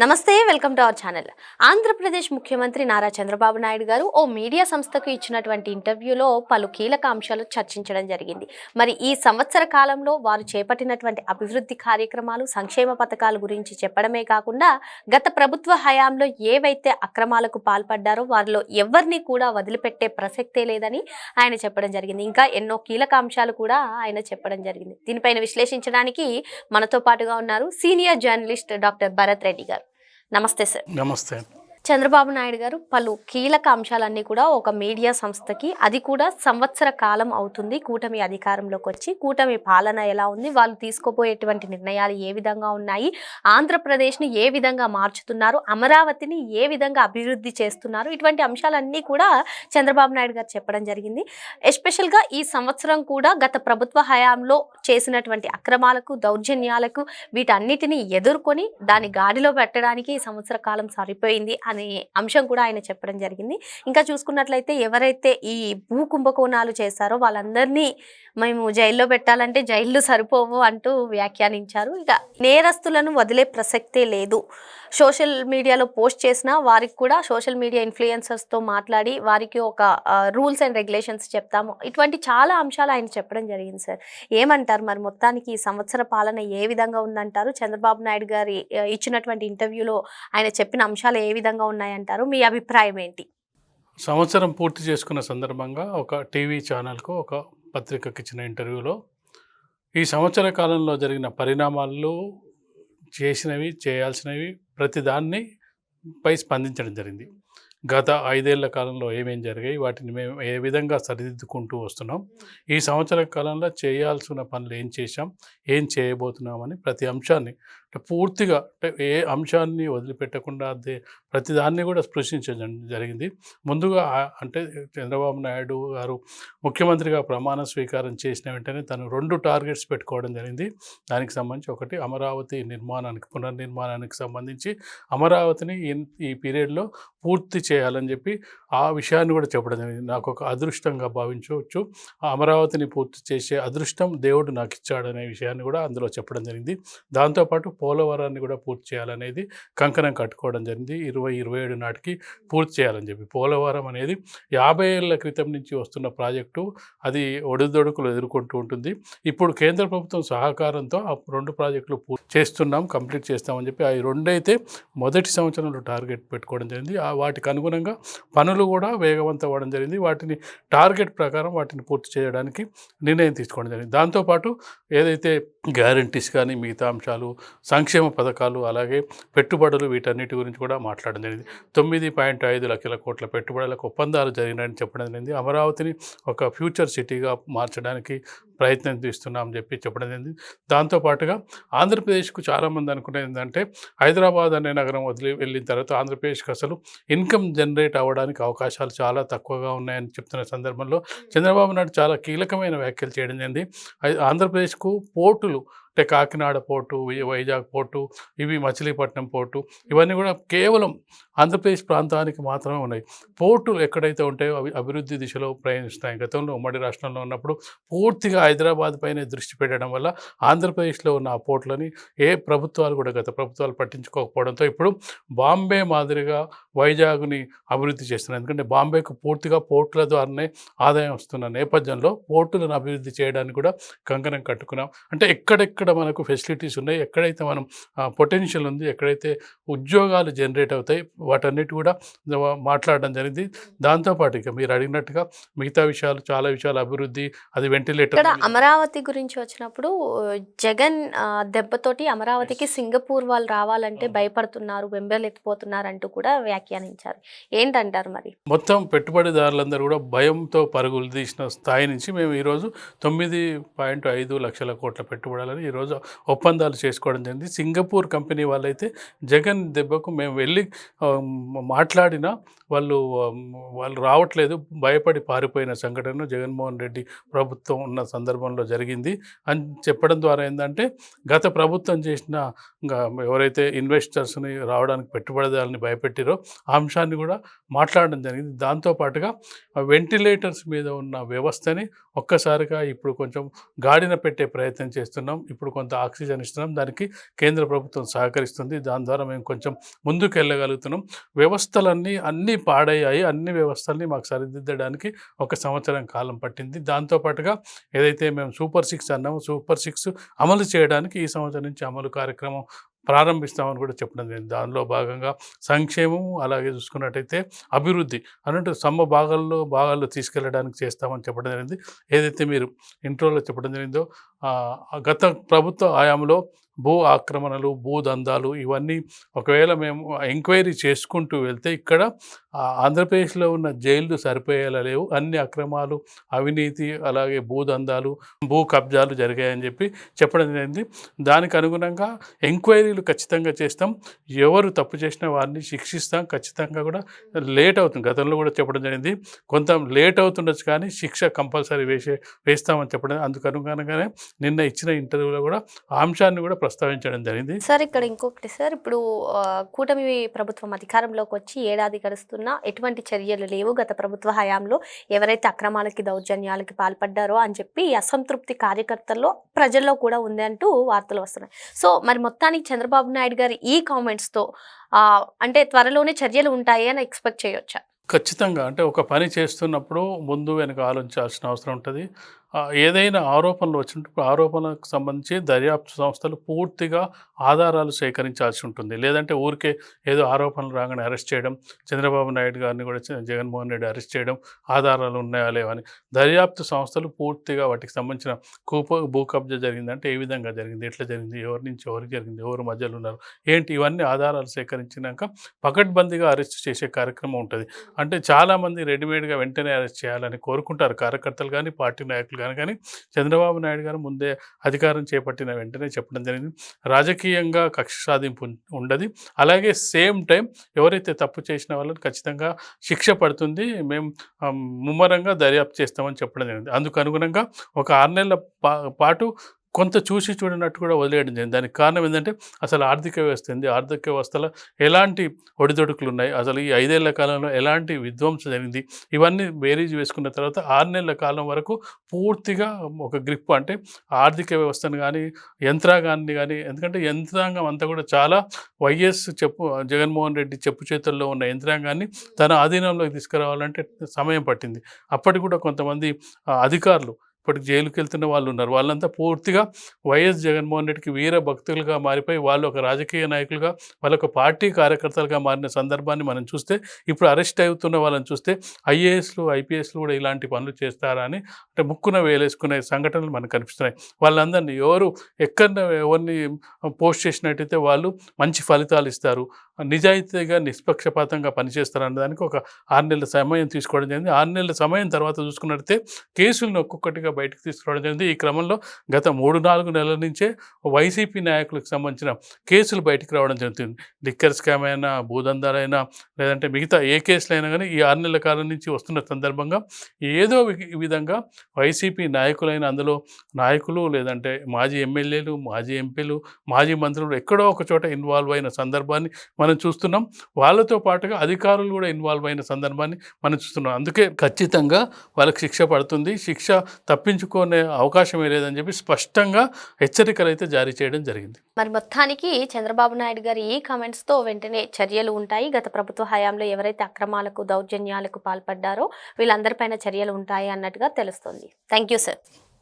నమస్తే, welcome to our channel. Andhra Pradesh ముఖ్యమంత్రి నారా చంద్రబాబు నాయుడు గారు ఓ మీడియా సంస్థకు ఇచ్చినటువంటి ఇంటర్వ్యూలో పలు కీలక అంశాలు చర్చించడం జరిగింది. మరి ఈ సంవత్సర కాలంలో వారు చేపట్టినటువంటి అభివృద్ధి కార్యక్రమాలు, సంక్షేమ పథకాల గురించి చెప్పడమే కాకుండా గత ప్రభుత్వ హయాంలో ఏవైతే అక్రమాలకు పాల్పడ్డారో వారిలో ఎవరిని కూడా వదిలిపెట్టే ప్రసక్తే లేదని ఆయన చెప్పడం జరిగింది. ఇంకా ఎన్నో కీలక అంశాలు కూడా ఆయన చెప్పడం జరిగింది. దీనిపైన విశ్లేషించడానికి మనతో పాటుగా ఉన్నారు senior journalist doctor Bharat Reddy గారు. నమస్తే సార్. నమస్తే. చంద్రబాబు నాయుడు గారు పలు కీలక అంశాలన్నీ కూడా ఒక మీడియా సంస్థకి, అది కూడా సంవత్సర కాలం అవుతుంది కూటమి అధికారంలోకి వచ్చి, కూటమి పాలన ఎలా ఉంది, వాళ్ళు తీసుకోబోయేటువంటి నిర్ణయాలు ఏ విధంగా ఉన్నాయి, ఆంధ్రప్రదేశ్ని ఏ విధంగా మార్చుతున్నారు, అమరావతిని ఏ విధంగా అభివృద్ధి చేస్తున్నారు, ఇటువంటి అంశాలన్నీ కూడా చంద్రబాబు నాయుడు గారు చెప్పడం జరిగింది. ఎస్పెషల్గా ఈ సంవత్సరం కూడా గత ప్రభుత్వ హయాంలో చేసినటువంటి అక్రమాలకు, దౌర్జన్యాలకు వీటన్నిటిని ఎదుర్కొని దాని గాడిలో పెట్టడానికి ఈ సంవత్సర కాలం సరిపోయింది అనే అంశం కూడా ఆయన చెప్పడం జరిగింది. ఇంకా చూసుకున్నట్లయితే ఎవరైతే ఈ భూ కుంభకోణాలు చేశారో వాళ్ళందరినీ మేము జైల్లో పెట్టాలంటే జైళ్ళు సరిపోవు అంటూ వ్యాఖ్యానించారు. ఇక నేరస్తులను వదిలే ప్రసక్తే లేదు, సోషల్ మీడియాలో పోస్ట్ చేసిన వారికి కూడా సోషల్ మీడియా ఇన్ఫ్లుయెన్సర్స్తో మాట్లాడి వారికి ఒక రూల్స్ అండ్ రెగ్యులేషన్స్ చెప్తాము, ఇటువంటి చాలా అంశాలు ఆయన చెప్పడం జరిగింది. సార్, ఏమంటారు మరి మొత్తానికి ఈ సంవత్సర పాలన ఏ విధంగా ఉందంటారు? చంద్రబాబు నాయుడు గారి ఇచ్చినటువంటి ఇంటర్వ్యూలో ఆయన చెప్పిన అంశాలు ఏ విధంగా ఉన్నాయంటారు? మీ అభిప్రాయం ఏంటి? సంవత్సరం పూర్తి చేసుకున్న సందర్భంగా ఒక టీవీ ఛానల్కు, ఒక పత్రికకి ఇచ్చిన ఇంటర్వ్యూలో ఈ సంవత్సర కాలంలో జరిగిన పరిణామాలు, చేసినవి, చేయాల్సినవి ప్రతిదాన్ని పై స్పందించడం జరిగింది. గత 5 ఏళ్ల కాలంలో ఏమేం జరిగాయి, వాటిని మేము ఏ విధంగా సరిదిద్దుకుంటూ వస్తున్నాం, ఈ సంవత్సర కాలంలో చేయాల్సిన పనులు ఏం చేశాం, ఏం చేయబోతున్నామని ప్రతి అంశాన్ని పూర్తిగా ఏ అంశాన్ని వదిలిపెట్టకుండా ప్రతిదాన్ని కూడా స్పృశించడం జరిగింది. ముందుగా అంటే చంద్రబాబు నాయుడు గారు ముఖ్యమంత్రిగా ప్రమాణ స్వీకారం చేసిన వెంటనే తను 2 టార్గెట్స్ పెట్టుకోవడం జరిగింది. దానికి సంబంధించి ఒకటి అమరావతి పునర్నిర్మాణానికి సంబంధించి అమరావతిని ఈ పీరియడ్లో పూర్తి చేయాలని చెప్పి ఆ విషయాన్ని కూడా చెప్పడం జరిగింది. నాకు ఒక అదృష్టంగా భావించవచ్చు, ఆ అమరావతిని పూర్తి చేసే అదృష్టం దేవుడు నాకు ఇచ్చాడనే విషయాన్ని కూడా అందులో చెప్పడం జరిగింది. దాంతోపాటు పోలవరాన్ని కూడా పూర్తి చేయాలనేది కంకణం కట్టుకోవడం జరిగింది. 2027 నాటికి పూర్తి చేయాలని చెప్పి. పోలవరం అనేది 50 ఏళ్ల క్రితం నుంచి వస్తున్న ప్రాజెక్టు, అది ఒడిదొడుకులు ఎదుర్కొంటూ ఉంటుంది. ఇప్పుడు కేంద్ర ప్రభుత్వం సహకారంతో ఆ 2 ప్రాజెక్టులు పూర్తి చేస్తున్నాం, కంప్లీట్ చేస్తామని చెప్పి ఆ 2 అయితే మొదటి సంవత్సరంలో టార్గెట్ పెట్టుకోవడం జరిగింది. వాటికి అనుగుణంగా పనులు కూడా వేగవంతం అవ్వడం జరిగింది. వాటిని టార్గెట్ ప్రకారం వాటిని పూర్తి చేయడానికి నిర్ణయం తీసుకోవడం జరిగింది. దాంతోపాటు ఏదైతే గ్యారంటీస్ కానీ, మిగతా అంశాలు, సంక్షేమ పథకాలు, అలాగే పెట్టుబడులు, వీటన్నిటి గురించి కూడా మాట్లాడడం జరిగింది. 9.5 లక్షల కోట్ల పెట్టుబడులకు ఒప్పందాలు జరిగినాయని చెప్పడం జరిగింది. అమరావతిని ఒక ఫ్యూచర్ సిటీగా మార్చడానికి ప్రయత్నం చేస్తున్నామని చెప్పి చెప్పడం జరిగింది. దాంతోపాటుగా ఆంధ్రప్రదేశ్కు చాలామంది అనుకునేది ఏంటంటే, హైదరాబాద్ అనే నగరం వదిలి వెళ్ళిన తర్వాత ఆంధ్రప్రదేశ్కి అసలు ఇన్కమ్ జనరేట్ అవ్వడానికి అవకాశాలు చాలా తక్కువగా ఉన్నాయని చెప్తున్న సందర్భంలో చంద్రబాబు నాయుడు చాలా కీలకమైన వ్యాఖ్యలు చేయడం జరిగింది. ఆంధ్రప్రదేశ్కు పోర్టులు అంటే కాకినాడ పోర్టు, వైజాగ్ పోర్టు, ఇవి మచిలీపట్నం పోర్టు, ఇవన్నీ కూడా కేవలం ఆంధ్రప్రదేశ్ ప్రాంతానికి మాత్రమే ఉన్నాయి. పోర్టులు ఎక్కడైతే ఉంటాయో అవి అభివృద్ధి దిశలో ప్రయాణిస్తాయి. గతంలో ఉమ్మడి రాష్ట్రంలో ఉన్నప్పుడు పూర్తిగా హైదరాబాద్ పైనే దృష్టి పెట్టడం వల్ల ఆంధ్రప్రదేశ్లో ఉన్న ఆ పోర్టులని ఏ ప్రభుత్వాలు కూడా, గత ప్రభుత్వాలు పట్టించుకోకపోవడంతో ఇప్పుడు బాంబే మాదిరిగా వైజాగ్ని అభివృద్ధి చేస్తున్నారు. ఎందుకంటే బాంబేకు పూర్తిగా పోర్టుల ద్వారానే ఆదాయం వస్తున్న నేపథ్యంలో పోర్టులను అభివృద్ధి చేయడానికి కూడా కంకణం కట్టుకున్నాం. అంటే ఎక్కడెక్కడ మనకు ఫెసిలిటీస్ ఉన్నాయి, ఎక్కడైతే మనం పొటెన్షియల్ ఉంది, ఎక్కడైతే ఉద్యోగాలు జనరేట్ అవుతాయి, వాటన్నిటి కూడా మాట్లాడడం జరిగింది. దాంతోపాటు ఇక మీరు అడిగినట్టుగా మిగతా విషయాలు, చాలా విషయాలు, అభివృద్ధి, అది వెంటిలేటర్. ఇక్కడ అమరావతి గురించి వచ్చినప్పుడు జగన్ దెబ్బతోటి అమరావతికి సింగపూర్ వాళ్ళు రావాలంటే భయపడుతున్నారు, వెంబెలెత్తిపోతున్నారు అంటూ కూడా వ్యాఖ్యానించారు. ఏంటంటారు మరి? మొత్తం పెట్టుబడిదారులందరూ కూడా భయంతో పరుగులు తీసిన స్థాయి నుంచి మేము ఈరోజు 9.5 లక్షల కోట్ల పెట్టుబడులని ఈరోజు ఒప్పందాలు చేసుకోవడం జరిగింది. సింగపూర్ కంపెనీ వాళ్ళైతే జగన్ దెబ్బకు మేము వెళ్ళి మాట్లాడినా వాళ్ళు రావట్లేదు, భయపడి పారిపోయిన సంఘటన జగన్మోహన్ రెడ్డి ప్రభుత్వం ఉన్న సందర్భంలో జరిగింది అని చెప్పడం ద్వారా ఏంటంటే గత ప్రభుత్వం చేసిన ఎవరైతే ఇన్వెస్టర్స్ని రావడానికి పెట్టుబడిదారులని భయపెట్టిరో ఆ అంశాన్ని కూడా మాట్లాడడం జరిగింది. దాంతోపాటుగా వెంటిలేటర్స్ మీద ఉన్న వ్యవస్థని ఒక్కసారిగా ఇప్పుడు కొంచెం గాడిన పెట్టే ప్రయత్నం చేస్తున్నాం. ఇప్పుడు కొంత ఆక్సిజన్ ఇస్తున్నాం. దానికి కేంద్ర ప్రభుత్వం సహకరిస్తుంది. దాని ద్వారా మేము కొంచెం ముందుకు వెళ్ళగలుగుతున్నాం. వ్యవస్థలన్నీ అన్నీ పాడయ్యాయి. అన్ని వ్యవస్థల్ని మాకు సరిదిద్దడానికి 1 సంవత్సరం కాలం పట్టింది. దాంతోపాటుగా ఏదైతే మేము సూపర్ 6 అన్నామో సూపర్ 6 అమలు చేయడానికి ఈ సంవత్సరం నుంచి అమలు కార్యక్రమం ప్రారంభిస్తామని కూడా చెప్పడం జరిగింది. దానిలో భాగంగా సంక్షేమం, అలాగే చూసుకున్నట్టయితే అభివృద్ధి అన్నట్టు భాగాల్లో తీసుకెళ్ళడానికి చేస్తామని చెప్పడం జరిగింది. ఏదైతే మీరు ఇంట్రోలో చెప్పడం జరిగిందో గత ప్రభుత్వ హయాంలో భూ ఆక్రమణలు, భూదందాలు ఇవన్నీ ఒకవేళ మేము ఎంక్వైరీ చేసుకుంటూ వెళ్తే ఇక్కడ ఆంధ్రప్రదేశ్లో ఉన్న జైళ్ళు సరిపోయేలా లేవు. అన్ని అక్రమాలు, అవినీతి, అలాగే భూదందాలు, భూ కబ్జాలు జరిగాయని చెప్పడం జరిగింది. దానికి అనుగుణంగా ఎంక్వైరీలు ఖచ్చితంగా చేస్తాం. ఎవరు తప్పు చేసిన వారిని శిక్షిస్తాం. ఖచ్చితంగా కూడా లేట్ అవుతుంది. గతంలో కూడా చెప్పడం జరిగింది. కొంత లేట్ అవుతుండొచ్చు కానీ శిక్ష కంపల్సరీ వేస్తామని చెప్పడం. అందుకు అనుగుణంగానే నిన్న ఇచ్చిన ఇంటర్వ్యూలో కూడా ఆ అంశాన్ని కూడా ప్రస్తావించడం జరిగింది. సార్ ఇక్కడ ఇంకొకటి సార్, ఇప్పుడు కూటమి ప్రభుత్వం అధికారంలోకి వచ్చి ఏడాది గడుస్తున్నా ఎటువంటి చర్యలు లేవు. గత ప్రభుత్వ హయాంలో ఎవరైతే అక్రమాలకి, దౌర్జన్యాలకి పాల్పడ్డారో అని చెప్పి అసంతృప్తి కార్యకర్తల్లో, ప్రజల్లో కూడా ఉంది అంటూ వార్తలు వస్తున్నాయి. సో మరి మొత్తానికి చంద్రబాబు నాయుడు గారి ఈ కామెంట్స్తో అంటే త్వరలోనే చర్యలు ఉంటాయి అని ఎక్స్పెక్ట్ చేయొచ్చా? ఖచ్చితంగా. అంటే ఒక పని చేస్తున్నప్పుడు ముందు వెనక ఆలోచించాల్సిన అవసరం ఉంటుంది. ఏదైనా ఆరోపణలు వచ్చినప్పుడు ఆరోపణలకు సంబంధించి దర్యాప్తు సంస్థలు పూర్తిగా ఆధారాలు సేకరించాల్సి ఉంటుంది. లేదంటే ఊరికే ఏదో ఆరోపణలు రాగానే అరెస్ట్ చేయడం, చంద్రబాబు నాయుడు గారిని కూడా జగన్మోహన్ రెడ్డి అరెస్ట్ చేయడం, ఆధారాలు ఉన్నాయా లేవని. దర్యాప్తు సంస్థలు పూర్తిగా వాటికి సంబంధించిన భూ కబ్జా జరిగిందంటే ఏ విధంగా జరిగింది, ఎట్లా జరిగింది, ఎవరి నుంచి ఎవరికి జరిగింది, ఎవరు మధ్యలో ఉన్నారు, ఏంటి, ఇవన్నీ ఆధారాలు సేకరించినాక పకడ్బందీగా అరెస్ట్ చేసే కార్యక్రమం ఉంటుంది. అంటే చాలామంది రెడీమేడ్గా వెంటనే అరెస్ట్ చేయాలని కోరుకుంటారు కార్యకర్తలు కానీ, పార్టీ నాయకులు కానీ చంద్రబాబు నాయుడు గారు ముందే అధికారం చేపట్టిన వెంటనే చెప్పడం జరిగింది. రాజకీయంగా కక్ష సాధింపు ఉండదు. అలాగే సేమ్ టైం ఎవరైతే తప్పు చేసిన వాళ్ళని ఖచ్చితంగా శిక్ష పడుతుంది. మేము ముమ్మరంగా దర్యాప్తు చేస్తామని చెప్పడం జరిగింది. అందుకు అనుగుణంగా ఒక 6 నెలల పాటు కొంత చూసి చూడనట్టు కూడా వదిలేయడం జరిగింది. దానికి కారణం ఏంటంటే అసలు ఆర్థిక వ్యవస్థ ఏంది, ఆర్థిక వ్యవస్థలో ఎలాంటి ఒడిదొడుకులు ఉన్నాయి, అసలు ఈ 5 ఏళ్ల కాలంలో ఎలాంటి విధ్వంసం జరిగింది, ఇవన్నీ బేరీజ్ వేసుకున్న తర్వాత 6 నెలల కాలం వరకు పూర్తిగా ఒక గ్రిప్, అంటే ఆర్థిక వ్యవస్థను కానీ, యంత్రాంగాన్ని కానీ, ఎందుకంటే యంత్రాంగం అంతా కూడా చాలా జగన్మోహన్ రెడ్డి చెప్పు చేతుల్లో ఉన్న యంత్రాంగాన్ని తన ఆధీనంలోకి తీసుకురావాలంటే సమయం పట్టింది. అప్పటికి కూడా కొంతమంది అధికారులు ఇప్పటికి జైలుకి వెళ్తున్న వాళ్ళు ఉన్నారు. వాళ్ళంతా పూర్తిగా వైఎస్ జగన్మోహన్ రెడ్డికి వీర భక్తులుగా మారిపోయి వాళ్ళు ఒక రాజకీయ నాయకులుగా, వాళ్ళొక పార్టీ కార్యకర్తలుగా మారిన సందర్భాన్ని మనం చూస్తే, ఇప్పుడు అరెస్ట్ అవుతున్న వాళ్ళని చూస్తే ఐఏఎస్లు, ఐపీఎస్లు కూడా ఇలాంటి పనులు చేస్తారా అని అంటే ముక్కున వేలేసుకునే సంఘటనలు మనకు కనిపిస్తున్నాయి. వాళ్ళందరినీ ఎవరిని పోస్ట్ చేసినట్టయితే వాళ్ళు మంచి ఫలితాలు ఇస్తారు, నిజాయితీగా నిష్పక్షపాతంగా పనిచేస్తారన్న దానికి ఒక 6 నెలల సమయం తీసుకోవడం జరిగింది. 6 నెలల సమయం తర్వాత చూసుకున్నట్టయితే కేసులను ఒక్కొక్కటిగా బయటకు తీసుకురావడం జరిగింది. ఈ క్రమంలో గత 3-4 నెలల నుంచే వైసీపీ నాయకులకు సంబంధించిన కేసులు బయటకు రావడం జరుగుతుంది. లిక్కర్ స్కామ్ అయినా, భూదందాలైనా, లేదంటే మిగతా ఏ కేసులైనా కానీ ఈ 6 నెలల కాలం నుంచి వస్తున్న సందర్భంగా ఏదో విధంగా వైసీపీ నాయకులైన, అందులో నాయకులు లేదంటే మాజీ ఎమ్మెల్యేలు, మాజీ ఎంపీలు, మాజీ మంత్రులు ఎక్కడో ఒక చోట ఇన్వాల్వ్ అయిన సందర్భాన్ని మనం చూస్తున్నాం. వాళ్ళతో పాటుగా అధికారులు కూడా ఇన్వాల్వ్ అయిన సందర్భాన్ని మనం చూస్తున్నాం. అందుకే ఖచ్చితంగా వాళ్ళకి శిక్ష పడుతుంది. శిక్ష తప్పించుకునే అవకాశమే లేదని చెప్పి స్పష్టంగా హెచ్చరికలు అయితే జారీ చేయడం జరిగింది. మరి మొత్తానికి చంద్రబాబు నాయుడు గారి ఈ కామెంట్స్తో వెంటనే చర్యలు ఉంటాయి. గత ప్రభుత్వ హయాంలో ఎవరైతే అక్రమాలకు, దౌర్జన్యాలకు పాల్పడ్డారో వీళ్ళందరిపైన చర్యలు ఉంటాయి అన్నట్టుగా తెలుస్తుంది. Thank you sir.